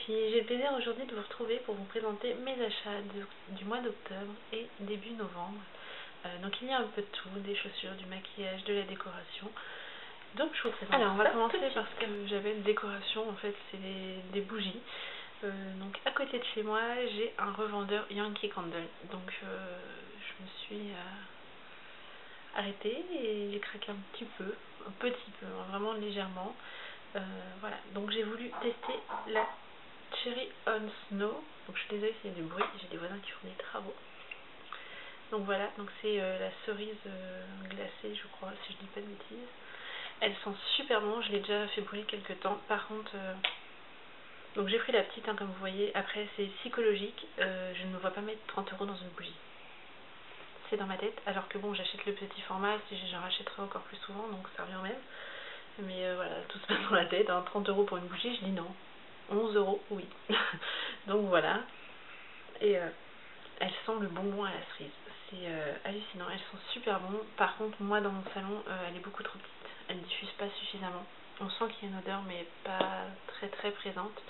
puis j'ai le plaisir aujourd'hui de vous retrouver pour vous présenter mes achats du mois d'octobre et début novembre. Donc il y a un peu de tout, des chaussures, du maquillage, de la décoration. Donc je vous présente. Alors on va commencer parce que j'avais une décoration, en fait c'est des bougies. Donc à côté de chez moi j'ai un revendeur Yankee Candle. Donc je me suis arrêtée et j'ai craqué un petit peu, vraiment légèrement. Voilà, donc j'ai voulu tester la Cherry on Snow. Donc je suis désolée s'il y a du bruit, j'ai des voisins qui font des travaux. Donc voilà, donc c'est la cerise glacée je crois, si je dis pas de bêtises. Elle sent super bon, je l'ai déjà fait brûler quelques temps. Par contre, donc j'ai pris la petite comme vous voyez. Après c'est psychologique, je ne me vois pas mettre 30 € dans une bougie. C'est dans ma tête, alors que bon j'achète le petit format, si j'en rachèterai encore plus souvent, donc ça revient même. Mais voilà, tout se passe dans la tête, 30 € pour une bougie, je dis non. 11 € oui. Donc voilà. Et elle sent le bonbon à la cerise. C'est hallucinant, elles sont super bon. Par contre, moi dans mon salon, elle est beaucoup trop petite. Elle ne diffuse pas suffisamment. On sent qu'il y a une odeur, mais pas très présente.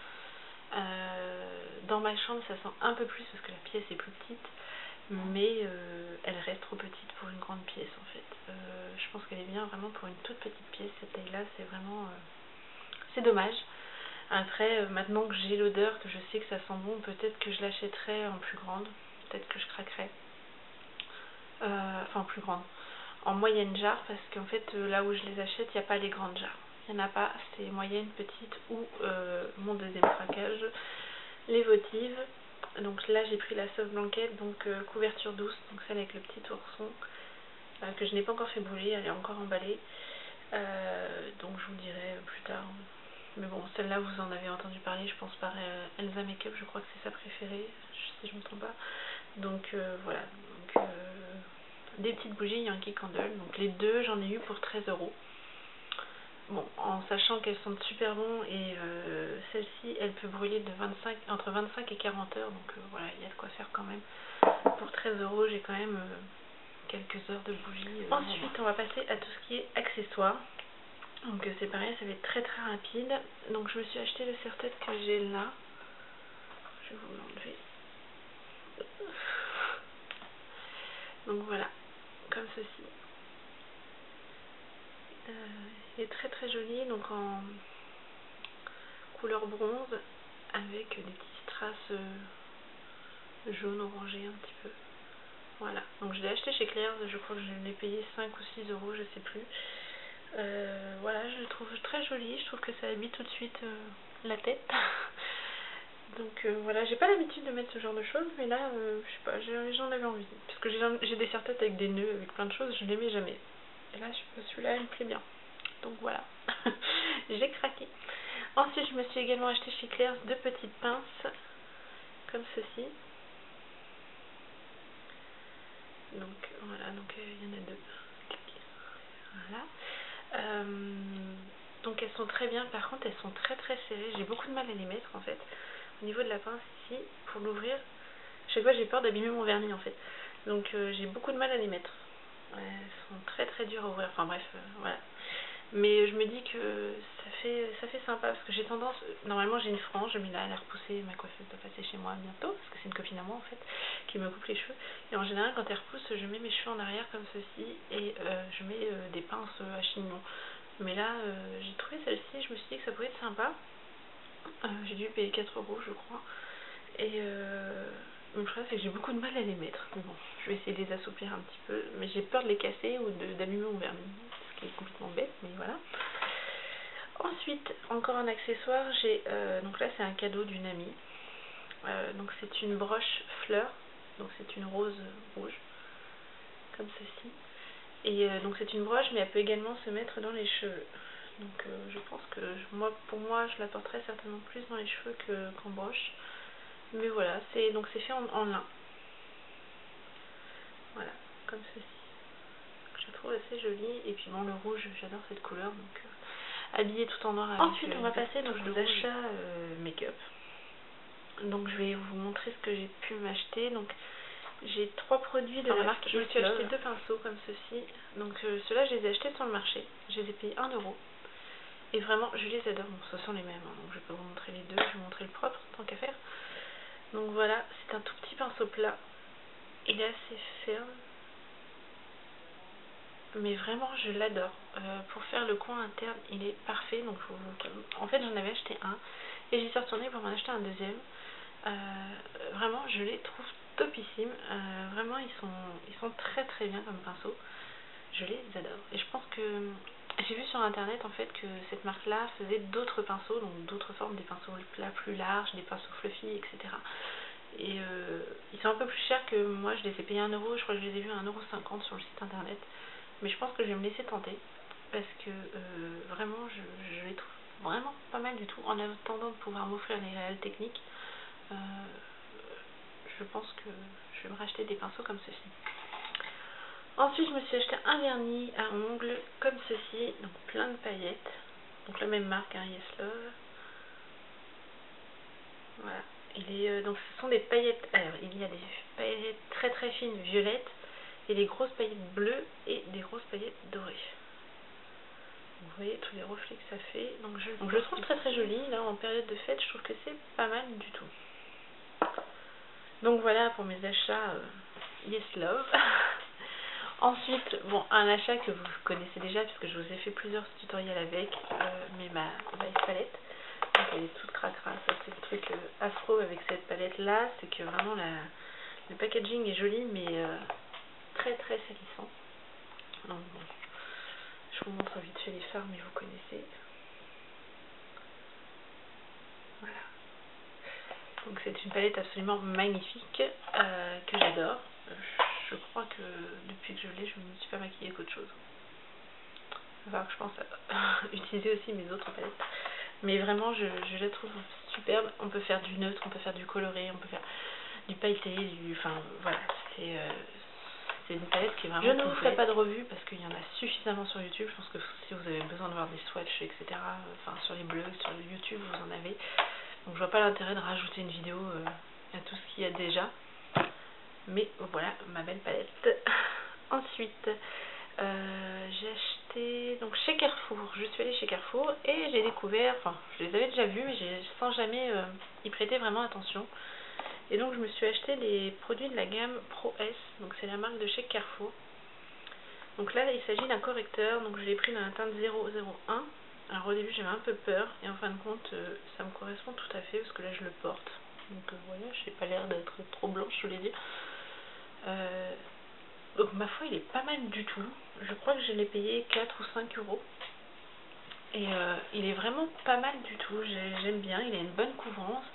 Dans ma chambre, ça sent un peu plus parce que la pièce est plus petite. Mais elle reste trop petite pour une grande pièce en fait. Je pense qu'elle est bien vraiment pour une toute petite pièce. Cette taille là c'est vraiment c'est dommage. Après maintenant que j'ai l'odeur, que je sais que ça sent bon, peut-être que je l'achèterai en plus grande, peut-être que je craquerai, enfin en plus grande, en moyenne jarre, parce qu'en fait là où je les achète il n'y a pas les grandes jarres, il n'y en a pas, c'est moyenne, petite ou mon deuxième craquage, les votives. Donc là j'ai pris la sauve blanquette, donc couverture douce, donc celle avec le petit ourson, que je n'ai pas encore fait brûler, elle est encore emballée. Donc je vous dirai plus tard. Mais bon, celle-là vous en avez entendu parler, je pense par Elsa Makeup, je crois que c'est sa préférée, si je ne me trompe pas. Donc voilà, donc, des petites bougies Yankee Candle, donc les deux j'en ai eu pour 13 €. Bon, en sachant qu'elles sont super bon et celle-ci elle peut brûler entre 25 et 40 heures, donc voilà, il y a de quoi faire quand même. Pour 13 € j'ai quand même quelques heures de bougie. Ensuite on va passer à tout ce qui est accessoires. Donc c'est pareil, ça va être très rapide. Donc je me suis acheté le serre-tête que j'ai là. Je vais vous l'enlever. Donc voilà, comme ceci. Il est très joli, donc en couleur bronze avec des petites strass jaune orangé un petit peu. Voilà, donc je l'ai acheté chez Claire's, je crois que je l'ai payé 5 ou 6 €, je sais plus. Voilà, je le trouve très joli, je trouve que ça habille tout de suite la tête. Donc voilà, j'ai pas l'habitude de mettre ce genre de choses, mais là, je sais pas, j'en avais envie. Parce que j'ai des serre-têtes avec des nœuds, avec plein de choses, je les mets jamais. Et là, celui-là, il me plaît bien. Donc voilà, j'ai craqué. Ensuite, je me suis également acheté chez Claire's 2 petites pinces, comme ceci. Donc voilà, donc il y en a 2. Voilà. Donc elles sont très bien, par contre elles sont très serrées, j'ai beaucoup de mal à les mettre en fait. Au niveau de la pince ici, pour l'ouvrir, chaque fois j'ai peur d'abîmer mon vernis en fait. Donc j'ai beaucoup de mal à les mettre. Ouais, elles sont très dures à ouvrir, enfin bref, voilà. Mais je me dis que ça fait sympa parce que j'ai tendance, normalement j'ai une frange, mais là elle a repoussé, ma coiffeuse doit passer chez moi bientôt parce que c'est une copine à moi en fait qui me coupe les cheveux, et en général quand elle repousse je mets mes cheveux en arrière comme ceci et je mets des pinces à chignon. Mais là j'ai trouvé celle-ci, je me suis dit que ça pouvait être sympa. J'ai dû payer 4 € je crois, et le problème c'est que j'ai beaucoup de mal à les mettre. Mais bon, je vais essayer de les assouplir un petit peu, mais j'ai peur de les casser ou d'abîmer mon vernis, ce qui est complètement bête, mais voilà. Ensuite, encore un accessoire, donc là c'est un cadeau d'une amie. Donc c'est une broche fleur, donc c'est une rose rouge, comme ceci. Et donc c'est une broche, mais elle peut également se mettre dans les cheveux. Donc je pense que pour moi je la porterai certainement plus dans les cheveux qu'en broche. Mais voilà, donc c'est fait en lin. Voilà, comme ceci. Je trouve assez joli. Et puis bon, le rouge, j'adore cette couleur, donc habillé tout en noir avec. Ensuite on va passer donc aux achats make-up. Donc je vais vous montrer ce que j'ai pu m'acheter. Donc j'ai 3 produits de la marque. Je me suis acheté 2 pinceaux comme ceci. Donc ceux-là je les ai achetés sur le marché. Je les ai payés 1 €. Et vraiment, je les adore. Bon, ce sont les mêmes, hein, donc je vais pas vous montrer les deux, je vais vous montrer le propre, tant qu'à faire. Donc voilà, c'est un tout petit pinceau plat. Il est assez ferme. Mais vraiment, je l'adore. Pour faire le coin interne, il est parfait. Donc, en fait, j'en avais acheté un. Et j'y suis retournée pour m'en acheter un deuxième. Vraiment, je les trouve topissimes. Vraiment, ils sont très très bien comme pinceau. Je les adore. Et je pense que j'ai vu sur internet en fait que cette marque-là faisait d'autres pinceaux, donc d'autres formes, des pinceaux plats plus larges, des pinceaux fluffy, etc. Et ils sont un peu plus chers que moi. Je les ai payés 1 euro. Je crois que je les ai vus à 1,50 € sur le site internet. Mais je pense que je vais me laisser tenter. Parce que vraiment, je les trouve vraiment pas mal du tout. En attendant de pouvoir m'offrir les réels techniques, je pense que je vais me racheter des pinceaux comme ceci. Ensuite, je me suis acheté un vernis à ongles comme ceci, donc plein de paillettes. Donc la même marque, hein, Yes Love. Voilà. Donc ce sont des paillettes. Alors, il y a des paillettes très très fines violettes et des grosses paillettes bleues et des grosses paillettes dorées. Vous voyez tous les reflets que ça fait. Donc je le trouve très très joli. Là, en période de fête, je trouve que c'est pas mal du tout. Donc voilà pour mes achats Yes Love. Ensuite, bon, un achat que vous connaissez déjà puisque je vous ai fait plusieurs tutoriels avec, mais ma base palette. Donc elle est toute cracra. Ça c'est le truc afro avec cette palette là, c'est que vraiment le packaging est joli mais très très salissant. Donc bon, je vous montre vite fait les fards mais vous connaissez. Voilà. Donc c'est une palette absolument magnifique que j'adore. Je crois que depuis que je l'ai, je ne me suis pas maquillée qu'autre chose. Il va falloir que je pense à utiliser aussi mes autres palettes. Mais vraiment, je la trouve superbe. On peut faire du neutre, on peut faire du coloré, on peut faire du pailleté, enfin voilà, c'est une palette qui est vraiment. Je ne vous ferai pas de revue parce qu'il y en a suffisamment sur YouTube. Je pense que si vous avez besoin de voir des swatchs, etc., enfin sur les blogs, sur le YouTube, vous en avez. Donc je vois pas l'intérêt de rajouter une vidéo à tout ce qu'il y a déjà. Mais voilà ma belle palette. Ensuite, j'ai acheté donc chez Carrefour. Je suis allée chez Carrefour et j'ai découvert, enfin je les avais déjà vus mais sans jamais y prêter vraiment attention. Et donc je me suis acheté les produits de la gamme Pro S, donc c'est la marque de chez Carrefour. Donc là il s'agit d'un correcteur, donc je l'ai pris dans la teinte 001. Alors au début j'avais un peu peur et en fin de compte ça me correspond tout à fait parce que là je le porte. Donc voilà, je n'ai pas l'air d'être trop blanche je l'ai dit. Donc ma foi il est pas mal du tout. Je crois que je l'ai payé 4 ou 5 euros. Et il est vraiment pas mal du tout. J'aime bien, il a une bonne couvrance.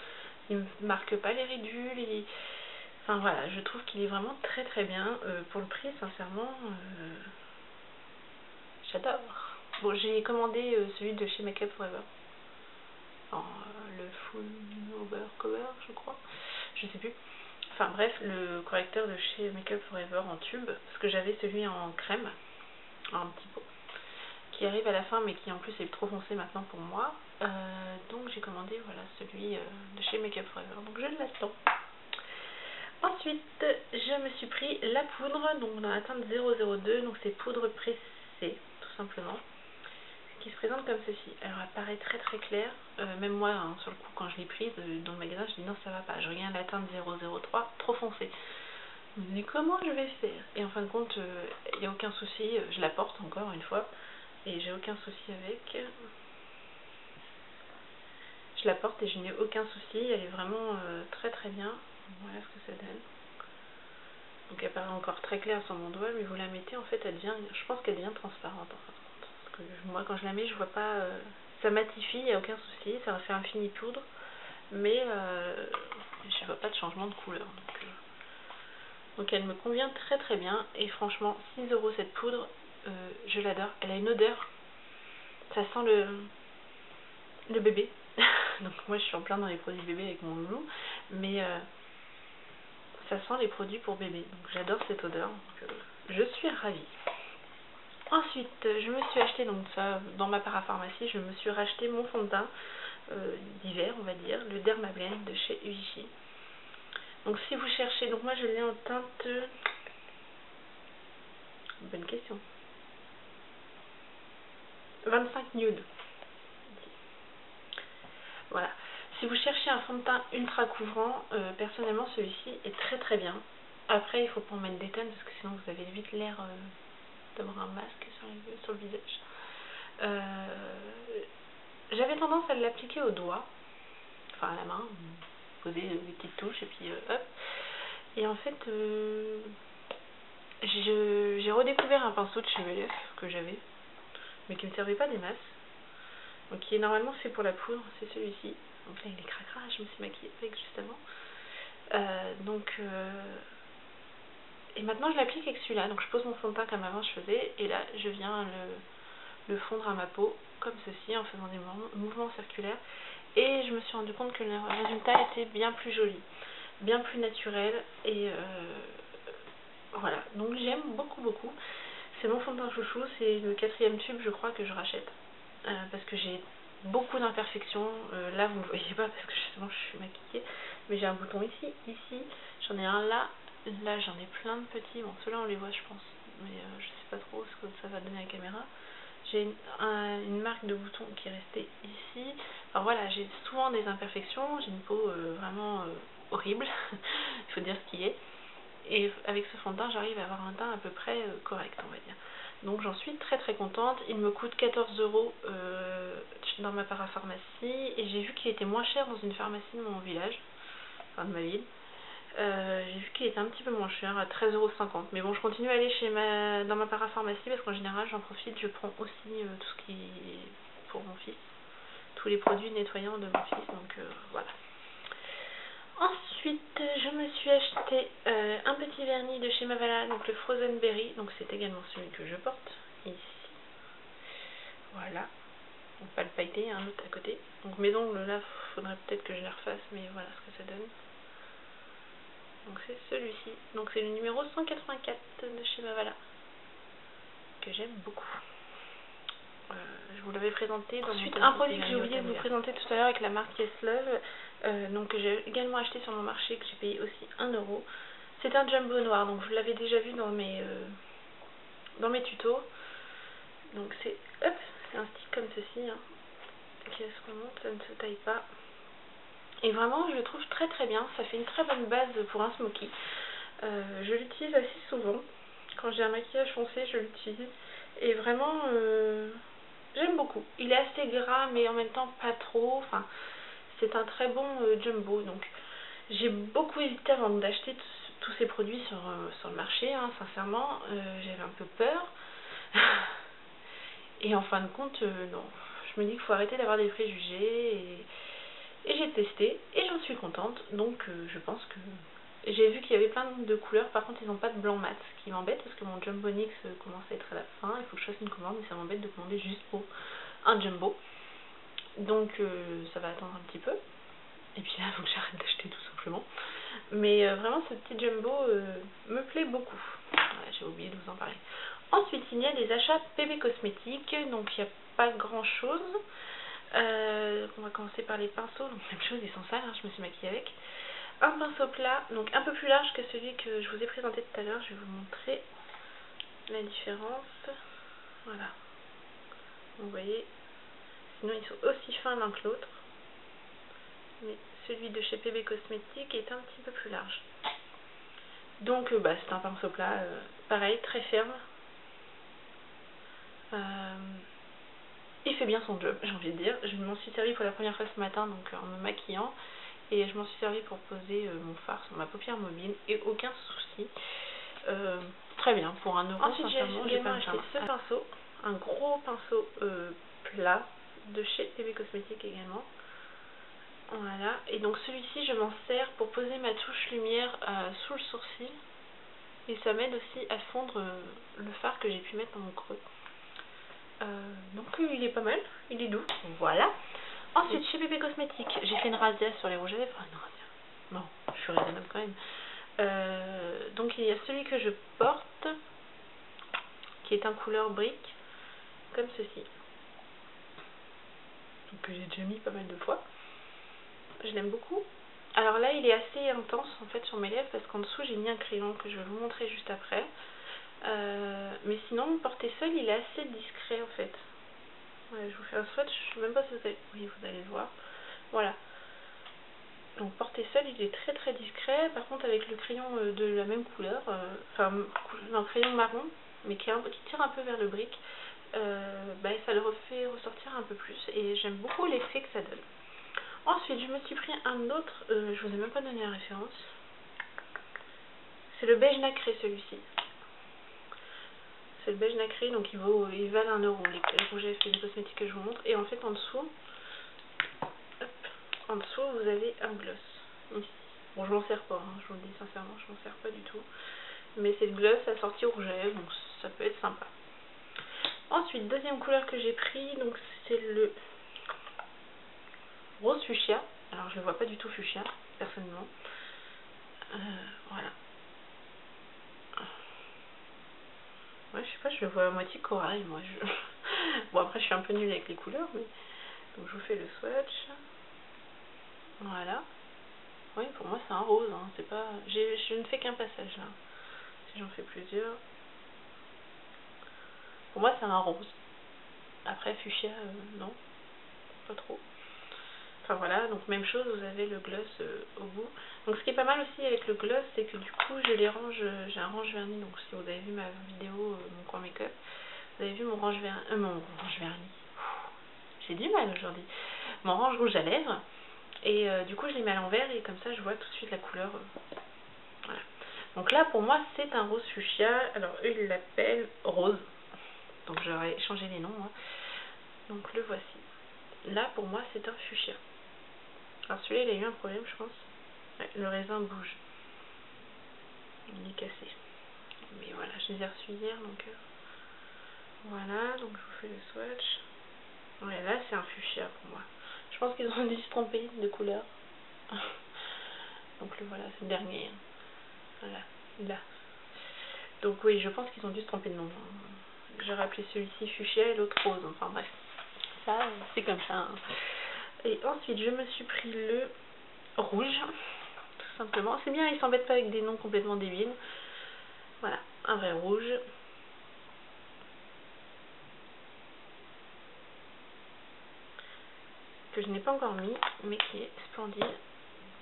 Il ne marque pas les ridules. Enfin voilà, je trouve qu'il est vraiment très très bien. Pour le prix, sincèrement, j'adore. Bon, j'ai commandé celui de chez Make Up Forever. Le Full Over Cover, je crois. Je sais plus. Enfin bref, le correcteur de chez Make Up Forever en tube. Parce que j'avais celui en crème, en petit pot, qui arrive à la fin mais qui en plus est trop foncé maintenant pour moi. Donc j'ai commandé voilà celui de chez Make Up Forever. Donc je l'attends. Ensuite, je me suis pris la poudre, donc dans la teinte 002, donc c'est poudre pressée, tout simplement, qui se présente comme ceci. Alors elle paraît très très claire, même moi, hein, sur le coup, quand je l'ai prise dans le magasin, je dis non ça va pas, je regarde la teinte 003, trop foncée. Je me dis comment je vais faire? Et en fin de compte, il n'y a aucun souci, je la porte encore une fois, et j'ai aucun souci avec. Je la porte et je n'ai aucun souci, elle est vraiment très très bien. Voilà ce que ça donne. Donc elle paraît encore très claire sur mon doigt, mais vous la mettez, en fait, elle devient, je pense qu'elle devient transparente en fin de compte. Parce que moi, quand je la mets, je vois pas, ça matifie, il n'y a aucun souci, ça va faire un fini poudre, mais je vois pas de changement de couleur. Donc elle me convient très très bien, et franchement, 6 € cette poudre, je l'adore. Elle a une odeur, ça sent le bébé. Donc moi, je suis en plein dans les produits bébés avec mon loulou, mais ça sent les produits pour bébé, donc j'adore cette odeur, donc je suis ravie. Ensuite, je me suis acheté, donc ça, dans ma parapharmacie, je me suis racheté mon fond de teint d'hiver, on va dire, le Dermablend de chez Vichy. Donc si vous cherchez, donc moi je l'ai en teinte, bonne question, 25 nude. Voilà. Si vous cherchez un fond de teint ultra couvrant, personnellement celui-ci est très très bien. Après il faut pas en mettre des tonnes parce que sinon vous avez vite l'air d'avoir un masque sur le visage. J'avais tendance à l'appliquer au doigt, enfin à la main, poser des petites touches et puis hop. Et en fait j'ai redécouvert un pinceau de chez Belef que j'avais, mais qui ne me servait pas des masses. Donc qui est normalement fait pour la poudre, c'est celui-ci. Donc là il est cracra, je me suis maquillée avec juste avant. Et maintenant je l'applique avec celui-là. Donc je pose mon fond de teint comme avant je faisais, et là je viens le fondre à ma peau, comme ceci, en faisant des mouvements circulaires. Et je me suis rendu compte que le résultat était bien plus joli, bien plus naturel. Et voilà, donc j'aime beaucoup. C'est mon fond de teint chouchou, c'est le 4e tube je crois que je rachète. Parce que j'ai beaucoup d'imperfections. Là vous ne voyez pas parce que justement je suis maquillée, mais j'ai un bouton ici, j'en ai un là j'en ai plein de petits. Bon ceux-là on les voit je pense, mais je sais pas trop ce que ça va donner à la caméra. J'ai une marque de bouton qui est restée ici. Enfin voilà, j'ai souvent des imperfections, j'ai une peau vraiment horrible, il faut dire ce qui est. Et avec ce fond de teint, j'arrive à avoir un teint à peu près correct, on va dire. Donc j'en suis très contente. Il me coûte 14 € dans ma parapharmacie. Et j'ai vu qu'il était moins cher dans une pharmacie de mon village, enfin de ma ville. J'ai vu qu'il était un petit peu moins cher, à 13,50 €. Mais bon, je continue à aller dans ma parapharmacie parce qu'en général, j'en profite. Je prends aussi tout ce qui est pour mon fils. Tous les produits nettoyants de mon fils. Donc voilà. Ensuite, je me suis acheté un petit vernis de chez Mavala, donc le Frozen Berry, donc c'est également celui que je porte, ici. Voilà, donc pas le pailleté, un autre à côté. Donc mes ongles là, faudrait peut-être que je les refasse, mais voilà ce que ça donne. Donc c'est celui-ci, donc c'est le numéro 184 de chez Mavala, que j'aime beaucoup. Je vous l'avais présenté dans Ensuite, un produit que j'ai oublié de vous présenter tout à l'heure avec la marque Yes Love, donc que j'ai également acheté sur mon marché, que j'ai payé aussi 1 €. C'est un jumbo noir, donc je l'avais déjà vu dans mes tutos. Donc c'est un stick comme ceci, hein, qui se remonte, ça ne se taille pas. Et vraiment je le trouve très bien, ça fait une très bonne base pour un smoky. Je l'utilise assez souvent, quand j'ai un maquillage foncé je l'utilise. Et vraiment j'aime beaucoup. Il est assez gras mais en même temps pas trop. Enfin, c'est un très bon jumbo. Donc j'ai beaucoup hésité avant d'acheter tous ces produits sur le marché. Hein, sincèrement, j'avais un peu peur. Et en fin de compte, non. Je me dis qu'il faut arrêter d'avoir des préjugés. Et j'ai testé et j'en suis contente. Donc je pense que... J'ai vu qu'il y avait plein de couleurs, par contre ils n'ont pas de blanc mat, ce qui m'embête parce que mon Jumbo NYX commence à être à la fin, il faut que je fasse une commande, mais ça m'embête de commander juste pour un Jumbo. Donc ça va attendre un petit peu. Et puis là il faut que j'arrête d'acheter tout simplement. Mais vraiment ce petit Jumbo me plaît beaucoup. Voilà, j'ai oublié de vous en parler. Ensuite il y a des achats PB Cosmétiques, donc il n'y a pas grand chose. On va commencer par les pinceaux, donc même chose, ils sont sales, hein, je me suis maquillée avec. Un pinceau plat, donc un peu plus large que celui que je vous ai présenté tout à l'heure. Je vais vous montrer la différence. Voilà. Vous voyez, sinon ils sont aussi fins l'un que l'autre. Mais celui de chez PB Cosmétiques est un petit peu plus large. Donc c'est un pinceau plat, pareil, très ferme. Il fait bien son job, j'ai envie de dire. Je m'en suis servi pour la première fois ce matin, donc en me maquillant. Et je m'en suis servi pour poser mon fard sur ma paupière mobile et aucun souci. Très bien, pour 1 €. Ensuite j'ai également acheté ce pinceau, un gros pinceau plat de chez PB Cosmétiques également. Voilà, et donc celui-ci je m'en sers pour poser ma touche lumière sous le sourcil. Et ça m'aide aussi à fondre le fard que j'ai pu mettre dans mon creux. Donc il est pas mal, il est doux. Voilà. Ensuite, chez PB Cosmétiques, j'ai fait une razzia sur les rouges à lèvres. Non, je suis raisonnable quand même. Donc il y a celui que je porte, qui est en couleur brique, comme ceci. Donc que j'ai déjà mis pas mal de fois. Je l'aime beaucoup. Alors là, il est assez intense en fait sur mes lèvres parce qu'en dessous j'ai mis un crayon que je vais vous montrer juste après. Mais sinon, porté seul, il est assez discret en fait. Ouais, je vous fais un swatch, je sais même pas si vous allez... Oui, vous allez le voir. Voilà. Donc porté seul, il est très très discret. Par contre avec le crayon de la même couleur, enfin un crayon marron, mais qui tire un peu vers le brick, ça le fait ressortir un peu plus. Et j'aime beaucoup l'effet que ça donne. Ensuite, je me suis pris un autre, je vous ai même pas donné la référence. C'est le beige nacré celui-ci. C'est le beige nacré, donc ils valent 1 €, les rouges à lèvres et les cosmétiques que je vous montre. Et en fait en dessous, hop, en dessous vous avez un gloss, ici. Bon, je m'en sers pas, hein, je vous le dis sincèrement, je m'en sers pas du tout. Mais c'est le gloss assorti au rouge à lèvres, donc ça peut être sympa. Ensuite, deuxième couleur que j'ai pris, donc c'est le rose fuchsia. Alors je le vois pas du tout fuchsia, personnellement. Voilà. Ouais, je sais pas, je le vois à moitié corail, moi. Bon, après, je suis un peu nulle avec les couleurs, mais... Donc, je vous fais le swatch. Voilà. Oui, pour moi, c'est un rose, hein. C'est pas... Je ne fais qu'un passage, là. Si j'en fais plusieurs... Pour moi, c'est un rose. Après, fuchsia, non. Pas trop. Enfin, voilà. Donc, même chose, vous avez le gloss au bout. Donc, ce qui est pas mal aussi avec le gloss, c'est que du coup, je les range... J'ai un range vernis. Donc, si vous avez vu ma vidéo, mon coin make-up, vous avez vu mon range vernis. J'ai du mal aujourd'hui. Mon range rouge à lèvres. Et du coup, je les mets à l'envers et comme ça, je vois tout de suite la couleur. Voilà. Donc là, pour moi, c'est un rose fuchsia. Alors, eux, ils l'appellent rose. Donc, j'aurais changé les noms. Hein. Donc, le voici. Là, pour moi, c'est un fuchsia. Alors, celui-là, il a eu un problème, je pense. Ouais, le raisin bouge. Il est cassé. Mais voilà, je les ai reçus hier. Donc, voilà. Donc, je vous fais le swatch. Ouais, là, c'est un fuchsia pour moi. Je pense qu'ils ont dû se tromper de couleur. Donc le voilà, c'est le dernier. Voilà, là. Donc oui, je pense qu'ils ont dû se tromper de nom. J'aurais appelé celui-ci fuchsia et l'autre rose. Enfin bref, ça c'est comme ça. Hein. Et ensuite, je me suis pris le rouge, tout simplement. C'est bien, ils s'embêtent pas avec des noms complètement débiles. Voilà, un vrai rouge. Que je n'ai pas encore mis, mais qui est splendide.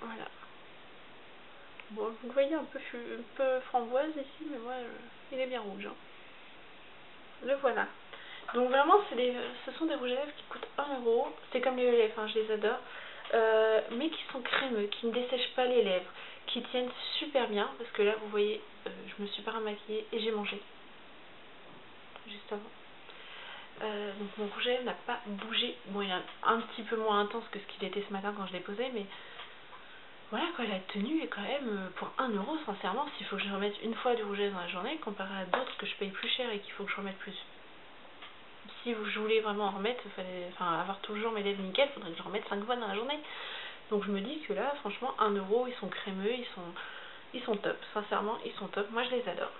Voilà. Bon, vous le voyez un peu framboise ici, mais moi, il est bien rouge. Hein. Le voilà. Donc vraiment, ce sont des rouges à lèvres qui coûtent 1 €. C'est comme les lèvres, hein, je les adore. Mais qui sont crémeux, qui ne dessèchent pas les lèvres, qui tiennent super bien. Parce que là, vous voyez, je me suis pas remaquillée et j'ai mangé. Juste avant. Donc mon rouge à lèvres n'a pas bougé. Bon, il est un petit peu moins intense que ce qu'il était ce matin quand je l'ai posé, mais... Voilà quoi, la tenue est quand même pour 1 €, sincèrement, s'il faut que je remette une fois du rouge à lèvres dans la journée, comparé à d'autres que je paye plus cher et qu'il faut que je remette plus. Si je voulais vraiment en remettre, avoir toujours mes lèvres nickel, il faudrait que je remette 5 fois dans la journée. Donc je me dis que là, franchement, 1 €, ils sont crémeux, ils sont top, sincèrement, ils sont top, moi je les adore.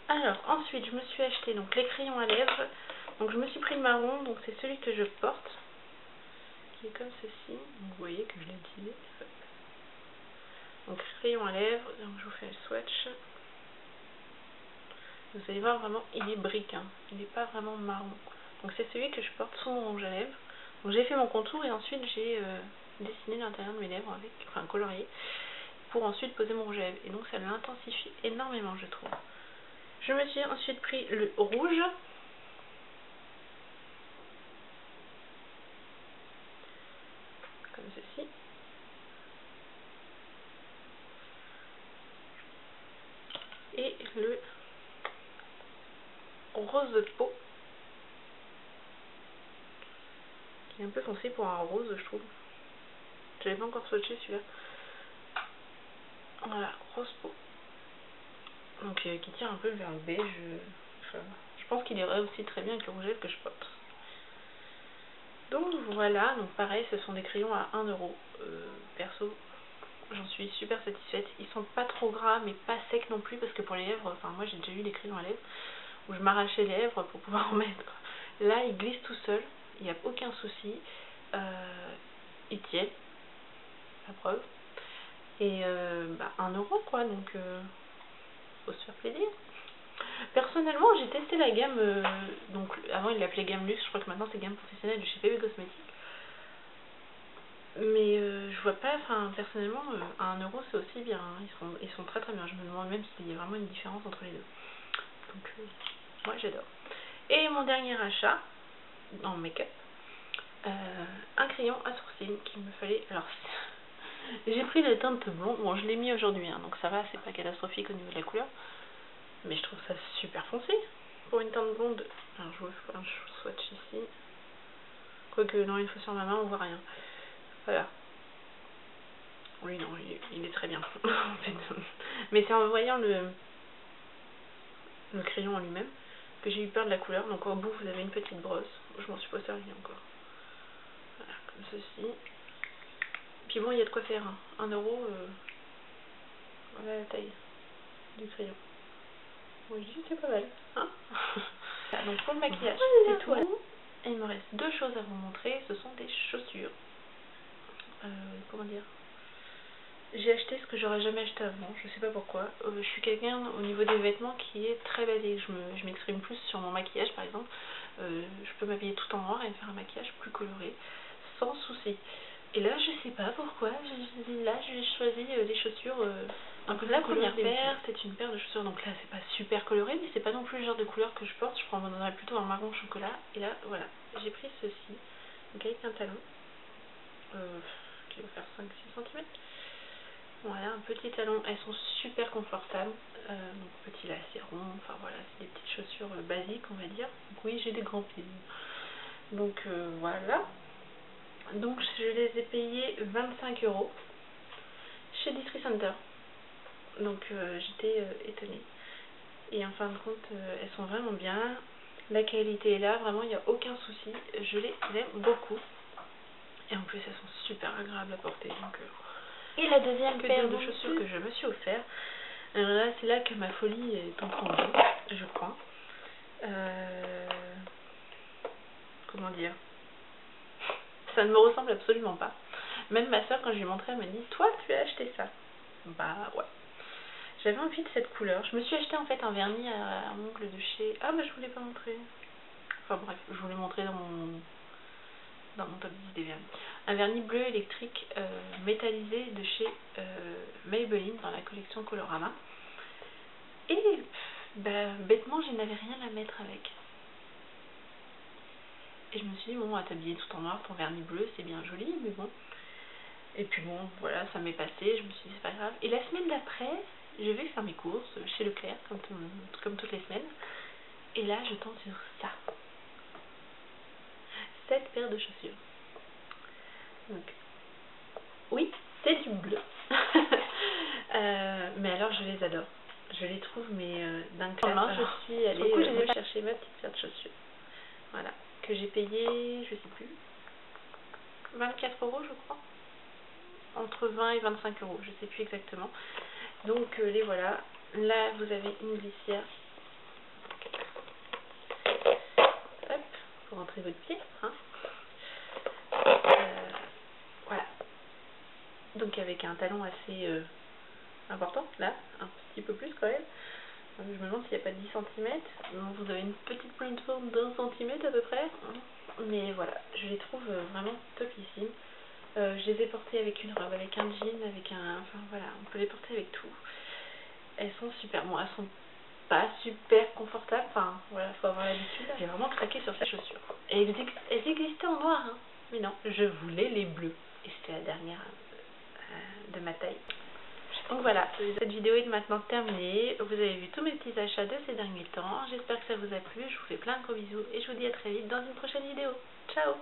Alors ensuite, je me suis acheté donc les crayons à lèvres, donc je me suis pris le marron, donc c'est celui que je porte, qui est comme ceci, vous voyez que je l'ai utilisé. Donc crayon à lèvres, donc je vous fais le swatch. Vous allez voir vraiment, il est brique, hein. Il n'est pas vraiment marron. Donc c'est celui que je porte sous mon rouge à lèvres. Donc j'ai fait mon contour et ensuite j'ai dessiné l'intérieur de mes lèvres avec, enfin colorié, pour ensuite poser mon rouge à lèvres. Et donc ça l'intensifie énormément, je trouve. Je me suis ensuite pris le rouge. Comme ceci. Et le rose de peau. Qui est un peu foncé pour un rose, je trouve. J'avais pas encore swatché celui-là. Voilà, rose peau. Donc qui tire un peu vers le beige. Enfin, je pense qu'il irait aussi très bien avec le rouge à lèvres que je porte. Donc voilà, donc pareil, ce sont des crayons à 1 €. Perso, j'en suis super satisfaite. Ils sont pas trop gras, mais pas secs non plus, parce que pour les lèvres, enfin moi j'ai déjà eu des crayons à lèvres où je m'arrachais les lèvres pour pouvoir en mettre. Là, ils glissent tout seuls, il n'y a aucun souci. Ils tiennent, la preuve. Et 1 € quoi, donc faut se faire plaisir. Personnellement, j'ai testé la gamme, donc avant il l'appelait gamme luxe, je crois que maintenant c'est gamme professionnelle de chez PB Cosmétiques. Mais je vois pas, enfin personnellement, à 1 euro c'est aussi bien, hein. Ils sont très très bien. Je me demande même s'il y a vraiment une différence entre les deux. Donc moi j'adore. Et mon dernier achat en make-up, un crayon à sourcils qu'il me fallait. Alors j'ai pris la teinte blonde, bon je l'ai mis aujourd'hui, hein, donc ça va, c'est pas catastrophique au niveau de la couleur. Mais je trouve ça super foncé pour une teinte blonde. Alors je vous fais un swatch ici. Quoique non, une fois sur ma main on voit rien. Voilà. Oui non, il est très bien. En fait. Mais c'est en voyant le crayon en lui-même que j'ai eu peur de la couleur. Donc au bout vous avez une petite brosse. Je m'en suis pas servi encore. Voilà, comme ceci. Puis bon, il y a de quoi faire. Hein. 1 euro, voilà la taille du crayon. Oui, c'est pas mal. Hein. Donc pour le maquillage, c'est tout. Et il me reste 2 choses à vous montrer. Ce sont des chaussures. Comment dire, j'ai acheté ce que j'aurais jamais acheté avant, je sais pas pourquoi. Je suis quelqu'un au niveau des vêtements qui est très basique. Je m'exprime plus sur mon maquillage par exemple. Je peux m'habiller tout en noir et faire un maquillage plus coloré sans souci. Et là je sais pas pourquoi, là j'ai choisi des chaussures un peu la première paire, c'est une paire de chaussures, donc là c'est pas super coloré mais c'est pas non plus le genre de couleur que je porte. Je prendrais plutôt un marron chocolat. Et là voilà, j'ai pris ceci, donc avec un talon qui va faire 5-6 cm. Voilà, un petit talon, elles sont super confortables, donc petit lacet rond, enfin voilà, c'est des petites chaussures basiques on va dire. Donc oui, j'ai des grands pieds. Donc voilà, donc je les ai payées 25 € chez Distri Center. Donc j'étais étonnée. Et en fin de compte, elles sont vraiment bien. La qualité est là, vraiment il n'y a aucun souci. Je les aime beaucoup. Et en plus elles sont super agréables à porter. Donc, et la deuxième paire de chaussures que je me suis offert. Alors là, c'est là que ma folie est entrée en jeu, je crois. Comment dire, ça ne me ressemble absolument pas. Même ma soeur, quand je lui ai montré, elle m'a dit « Toi, tu as acheté ça ?» Bah ouais. J'avais envie de cette couleur. Je me suis acheté en fait un vernis à ongles de chez... Ah bah je voulais pas montrer. Enfin bref, je voulais montrer dans mon top 10 des vernis. Un vernis bleu électrique métallisé de chez Maybelline dans la collection Colorama. Et bah, bêtement, je n'avais rien à mettre avec. Et je me suis dit, bon, à t'habiller tout en noir, ton vernis bleu, c'est bien joli, mais bon. Et puis bon, voilà, ça m'est passé, je me suis dit, c'est pas grave. Et la semaine d'après, je vais faire mes courses chez Leclerc, comme toutes les semaines. Et là, je tombe sur ça. Cette paire de chaussures. Donc, oui, c'est du bleu. Mais alors, je les adore. Je les trouve, mais d'un classe. Je suis allée chercher ma petite paire de chaussures. Voilà, que j'ai payé, je sais plus, 24 € je crois. Entre 20 et 25 €, je sais plus exactement. Donc les voilà. Là, vous avez une glissière. Hop, pour rentrer votre pied. Hein. Voilà. Donc avec un talon assez important, là, un petit peu plus quand même. Je me demande s'il n'y a pas de 10 cm. Donc vous avez une petite plateforme d'1 cm à peu près. Mais voilà, je les trouve vraiment topissimes. Je les ai portées avec une robe, avec un jean, avec un... Enfin voilà, on peut les porter avec tout. Elles sont super. Bon, elles sont pas super confortables. Enfin voilà, faut avoir l'habitude. J'ai vraiment craqué sur ces chaussures. Et elles existaient en noir, hein. Mais non, je voulais les bleus. Et c'était la dernière de ma taille. Donc voilà, cette vidéo est maintenant terminée. Vous avez vu tous mes petits achats de ces derniers temps. J'espère que ça vous a plu. Je vous fais plein de gros bisous et je vous dis à très vite dans une prochaine vidéo. Ciao!